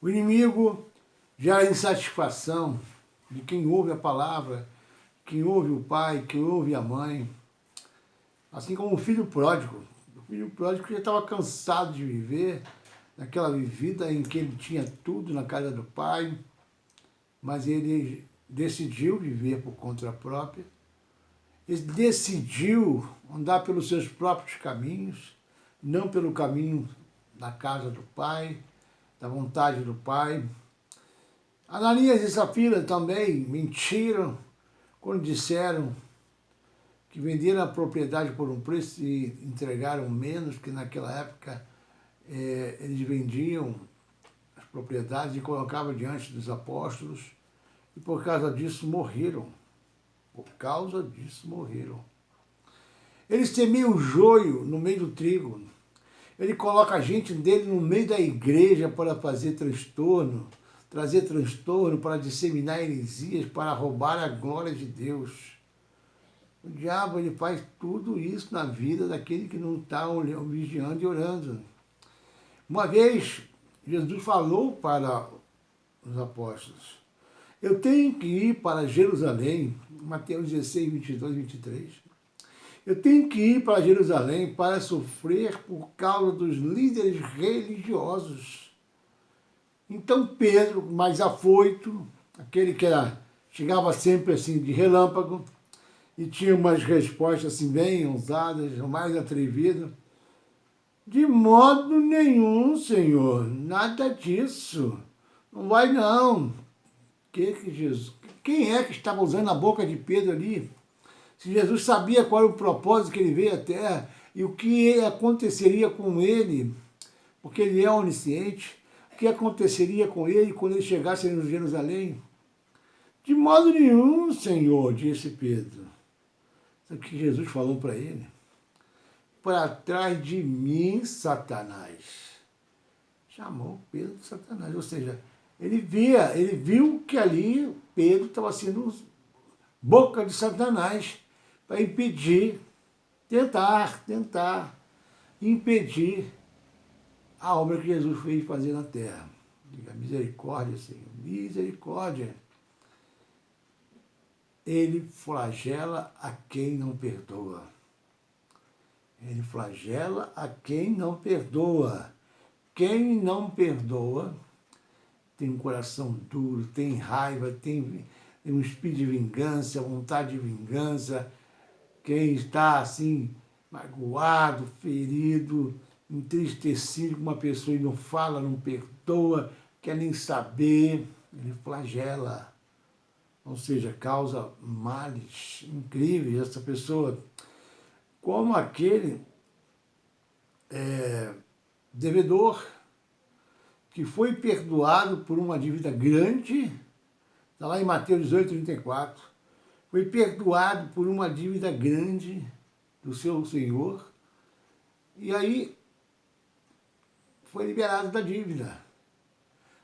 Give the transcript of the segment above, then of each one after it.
O inimigo gera insatisfação de quem ouve a palavra, quem ouve o pai, quem ouve a mãe. Assim como o filho pródigo. O filho pródigo já estava cansado de viver naquela vida em que ele tinha tudo na casa do pai, mas ele decidiu viver por conta própria. Ele decidiu andar pelos seus próprios caminhos, não pelo caminho da casa do pai, da vontade do pai. Ananias e Safira também mentiram quando disseram que venderam a propriedade por um preço e entregaram menos, que naquela época eles vendiam as propriedades e colocavam diante dos apóstolos, e por causa disso morreram. Por causa disso morreram. Ele semeia o joio no meio do trigo. Ele coloca a gente dele no meio da igreja para fazer transtorno, trazer transtorno, para disseminar heresias, para roubar a glória de Deus. O diabo ele faz tudo isso na vida daquele que não está vigiando e orando. Uma vez, Jesus falou para os apóstolos: eu tenho que ir para Jerusalém, Mateus 16, 22 e 23. Eu tenho que ir para Jerusalém para sofrer por causa dos líderes religiosos. Então Pedro, mais afoito, aquele que chegava sempre assim de relâmpago, e tinha umas respostas assim bem ousadas, mais atrevidas. De modo nenhum, Senhor, nada disso. Não vai não. Jesus? Quem é que estava usando a boca de Pedro ali? Se Jesus sabia qual era o propósito que ele veio à Terra e o que aconteceria com ele, porque ele é onisciente, o que aconteceria com ele quando ele chegasse em Jerusalém? De modo nenhum, Senhor, disse Pedro. Sabe o que Jesus falou para ele? Para trás de mim, Satanás. Chamou Pedro de Satanás. Ou seja, ele viu que ali Pedro estava sendo boca de Satanás para impedir, tentar impedir a obra que Jesus fez fazer na terra. Diga, misericórdia, Senhor, misericórdia. Ele flagela a quem não perdoa. Ele flagela a quem não perdoa. Quem não perdoa tem um coração duro, tem raiva, tem um espírito de vingança, vontade de vingança. Quem está assim, magoado, ferido, entristecido com uma pessoa e não fala, não perdoa, quer nem saber, ele flagela. Ou seja, causa males incríveis essa pessoa. Como aquele devedor que foi perdoado por uma dívida grande, está lá em Mateus 18, 34, foi perdoado por uma dívida grande do seu senhor, e aí foi liberado da dívida.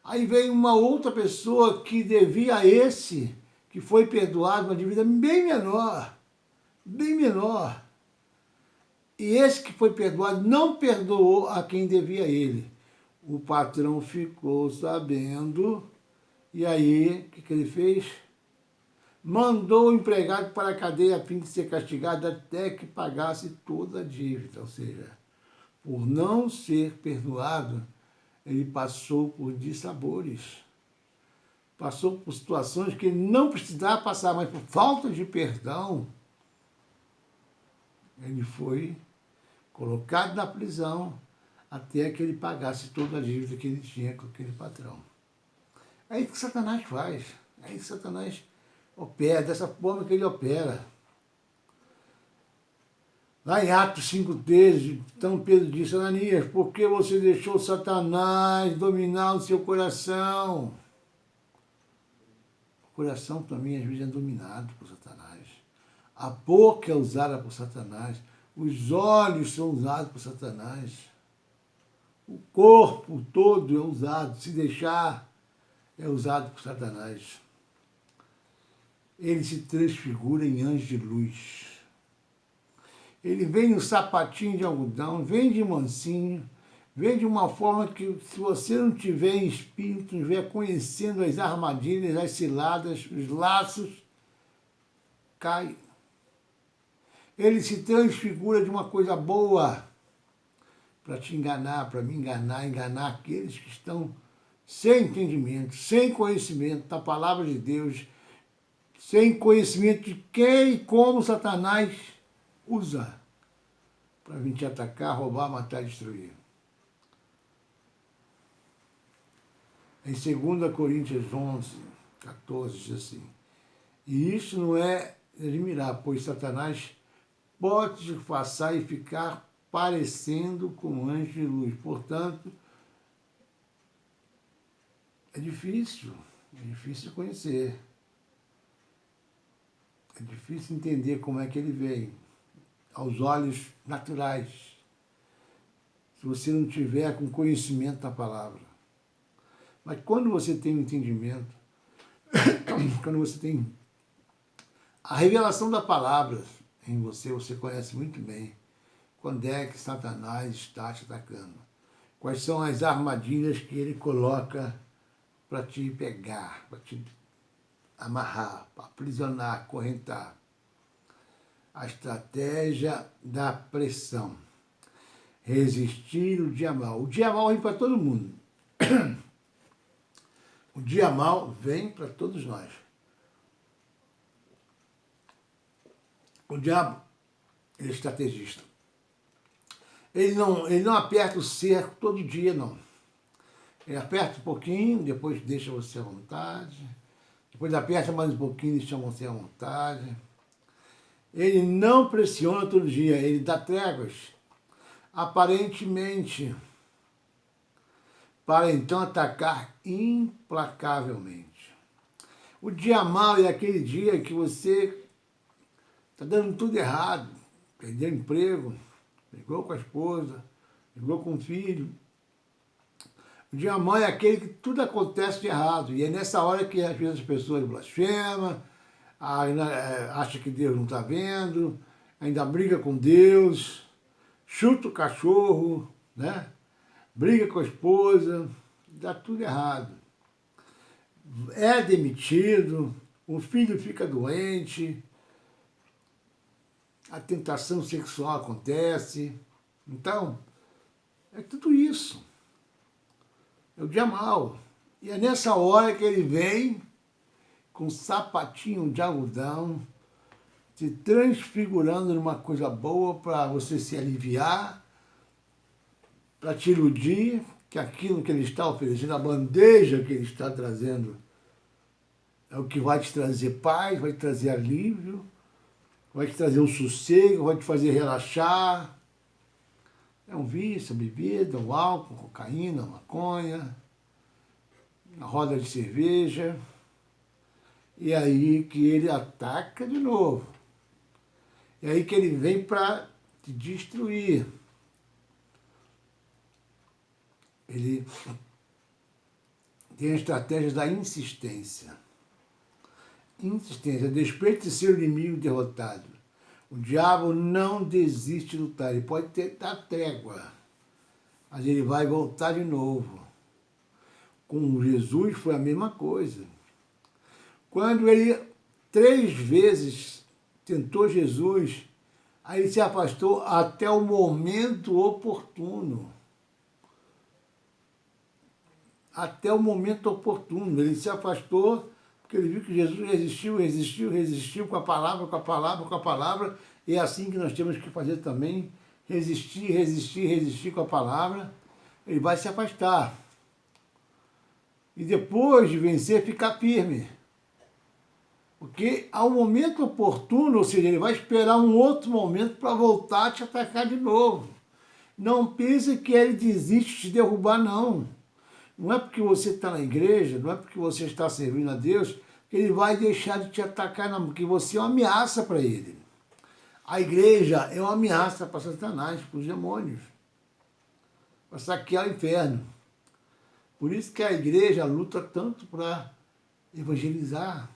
Aí veio uma outra pessoa que devia a esse, que foi perdoado uma dívida bem menor, e esse que foi perdoado não perdoou a quem devia a ele. O patrão ficou sabendo, e aí, o que ele fez? Mandou o empregado para a cadeia a fim de ser castigado até que pagasse toda a dívida. Ou seja, por não ser perdoado, ele passou por dissabores. Passou por situações que ele não precisava passar, mas por falta de perdão, ele foi colocado na prisão até que ele pagasse toda a dívida que ele tinha com aquele patrão. É isso que Satanás faz. É isso que Satanás opera, dessa forma que ele opera. Lá em Atos 5,13, então Pedro disse: Ananias, por que você deixou Satanás dominar o seu coração? O coração também às vezes é dominado por Satanás. A boca é usada por Satanás. Os olhos são usados por Satanás. O corpo todo é usado. Se deixar, é usado por Satanás. Ele se transfigura em anjo de luz. Ele vem no sapatinho de algodão, vem de mansinho, vem de uma forma que, se você não tiver em espírito, não estiver conhecendo as armadilhas, as ciladas, os laços, cai. Ele se transfigura de uma coisa boa para te enganar, para me enganar, enganar aqueles que estão sem entendimento, sem conhecimento da palavra de Deus, sem conhecimento de quem e como Satanás usa para vir te atacar, roubar, matar e destruir. Em 2 Coríntios 11, 14, diz assim: e isso não é admirar, pois Satanás pode te passar e ficar parecendo com um anjo de luz. Portanto, é difícil conhecer. É difícil entender como é que ele vem, aos olhos naturais, se você não tiver com conhecimento da palavra. Mas quando você tem um entendimento, quando você tem a revelação da palavra em você, você conhece muito bem quando é que Satanás está te atacando. Quais são as armadilhas que ele coloca para te pegar, para te amarrar, para aprisionar, acorrentar. A estratégia da pressão. Resistir o dia mal. O dia mal vem para todo mundo. O dia mal vem para todos nós. O diabo, ele é estrategista. Ele não aperta o cerco todo dia, não. Ele aperta um pouquinho, depois deixa você à vontade. Depois aperta mais um pouquinho e deixa você à vontade. Ele não pressiona todo dia, ele dá tréguas, aparentemente, para então atacar implacavelmente. O dia mau é aquele dia que você está dando tudo errado, perdeu emprego, brigou com a esposa, brigou com o filho. O dia mau é aquele que tudo acontece de errado, e é nessa hora que às vezes as pessoas blasfemam, acha que Deus não está vendo, ainda briga com Deus, chuta o cachorro, né? Briga com a esposa, dá tudo errado. É demitido, o filho fica doente, a tentação sexual acontece. Então, é tudo isso. É o dia mau. E é nessa hora que ele vem com um sapatinho de algodão, se transfigurando numa coisa boa para você se aliviar, para te iludir que aquilo que ele está oferecendo, a bandeja que ele está trazendo, é o que vai te trazer paz, vai te trazer alívio, vai te trazer um sossego, vai te fazer relaxar. É um vício, a bebida, o álcool, cocaína, maconha, a roda de cerveja. E é aí que ele ataca de novo. É aí que ele vem para te destruir. Ele tem a estratégia da insistência. Insistência, a despeito de ser o inimigo derrotado. O diabo não desiste de lutar. Ele pode tentar trégua, mas ele vai voltar de novo. Com Jesus foi a mesma coisa. Quando ele 3 vezes tentou Jesus, aí ele se afastou até o momento oportuno. Até o momento oportuno. Ele se afastou porque ele viu que Jesus resistiu com a palavra. E é assim que nós temos que fazer também. Resistir com a palavra. Ele vai se afastar. E depois de vencer, ficar firme. Porque há um momento oportuno, ou seja, ele vai esperar um outro momento para voltar a te atacar de novo. Não pense que ele desiste de te derrubar, não. Não é porque você está na igreja, não é porque você está servindo a Deus, que ele vai deixar de te atacar, não, porque você é uma ameaça para ele. A igreja é uma ameaça para Satanás, para os demônios, para saquear o inferno. Por isso que a igreja luta tanto para evangelizar,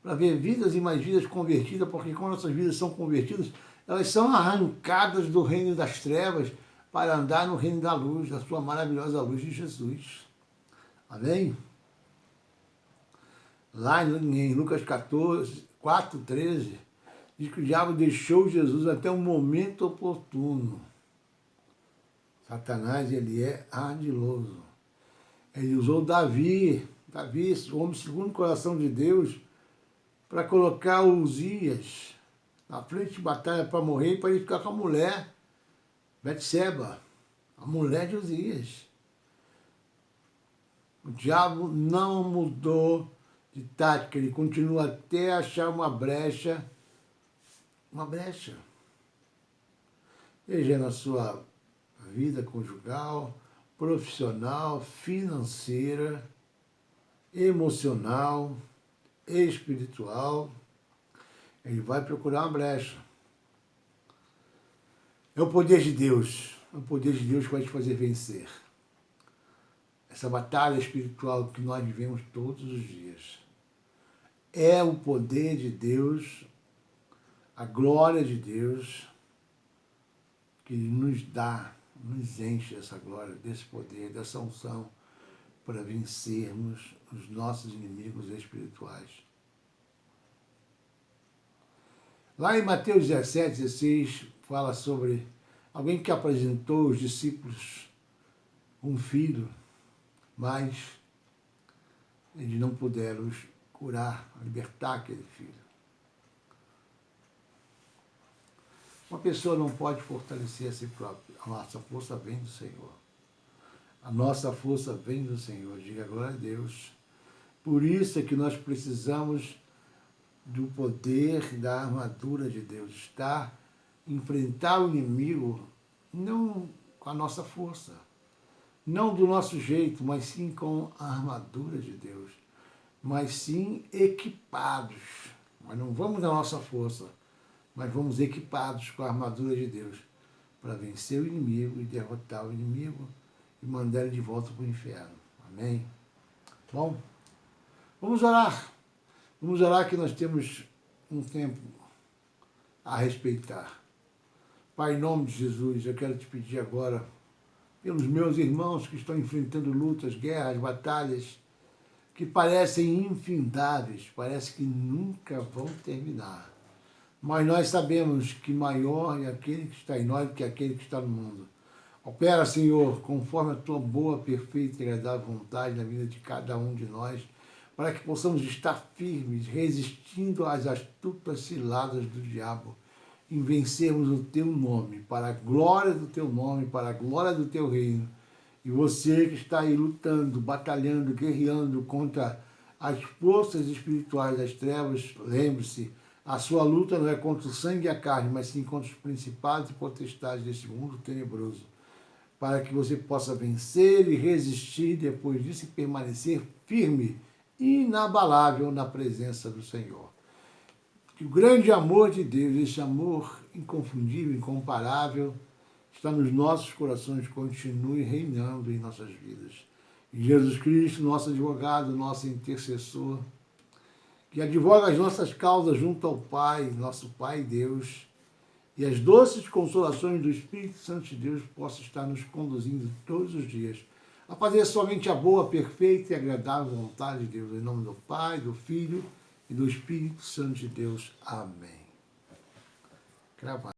para ver vidas e mais vidas convertidas, porque quando nossas vidas são convertidas, elas são arrancadas do reino das trevas, para andar no reino da luz, da sua maravilhosa luz de Jesus. Amém? Lá em Lucas 4:13, diz que o diabo deixou Jesus até um momento oportuno. Satanás, ele é ardiloso. Ele usou Davi, o homem segundo o coração de Deus, para colocar Uzias na frente de batalha para morrer e para ele ficar com a mulher, Betseba, a mulher de Uzias. O diabo não mudou de tática, ele continua até achar uma brecha. Seja na sua vida conjugal, profissional, financeira, emocional, espiritual, ele vai procurar uma brecha. É o poder de Deus, que vai te fazer vencer. Essa batalha espiritual que nós vivemos todos os dias. É o poder de Deus, a glória de Deus, que nos dá, nos enche essa glória, desse poder, dessa unção, para vencermos os nossos inimigos espirituais. Lá em Mateus 17:16, fala sobre alguém que apresentou os discípulos um filho, mas eles não puderam curar, libertar aquele filho. Uma pessoa não pode fortalecer a si própria. A nossa força vem do Senhor. A nossa força vem do Senhor. Diga glória a Deus. Por isso é que nós precisamos do poder da armadura de Deus. Enfrentar o inimigo não com a nossa força, não do nosso jeito, mas sim com a armadura de Deus. Mas sim equipados. Mas não vamos na nossa força, mas vamos equipados com a armadura de Deus para vencer o inimigo e derrotar o inimigo e mandar ele de volta para o inferno. Amém? Bom, vamos orar. Vamos orar que nós temos um tempo a respeitar. Pai, em nome de Jesus, eu quero te pedir agora, pelos meus irmãos que estão enfrentando lutas, guerras, batalhas, que parecem infindáveis, parece que nunca vão terminar. Mas nós sabemos que maior é aquele que está em nós do que aquele que está no mundo. Opera, Senhor, conforme a tua boa, perfeita e agradável vontade na vida de cada um de nós, para que possamos estar firmes, resistindo às astutas ciladas do diabo, em vencermos o teu nome, para a glória do teu nome, para a glória do teu reino. E você que está aí lutando, batalhando, guerreando contra as forças espirituais das trevas, lembre-se, a sua luta não é contra o sangue e a carne, mas sim contra os principados e potestades desse mundo tenebroso, para que você possa vencer e resistir, depois disso e permanecer firme, inabalável na presença do Senhor. Que o grande amor de Deus, esse amor inconfundível, incomparável, está nos nossos corações, continue reinando em nossas vidas. E Jesus Cristo, nosso advogado, nosso intercessor, que advoga as nossas causas junto ao Pai, nosso Pai Deus, e as doces consolações do Espírito Santo de Deus possam estar nos conduzindo todos os dias a fazer somente a boa, perfeita e agradável vontade de Deus. Em nome do Pai, do Filho e do Espírito Santo de Deus. Amém. Gravado.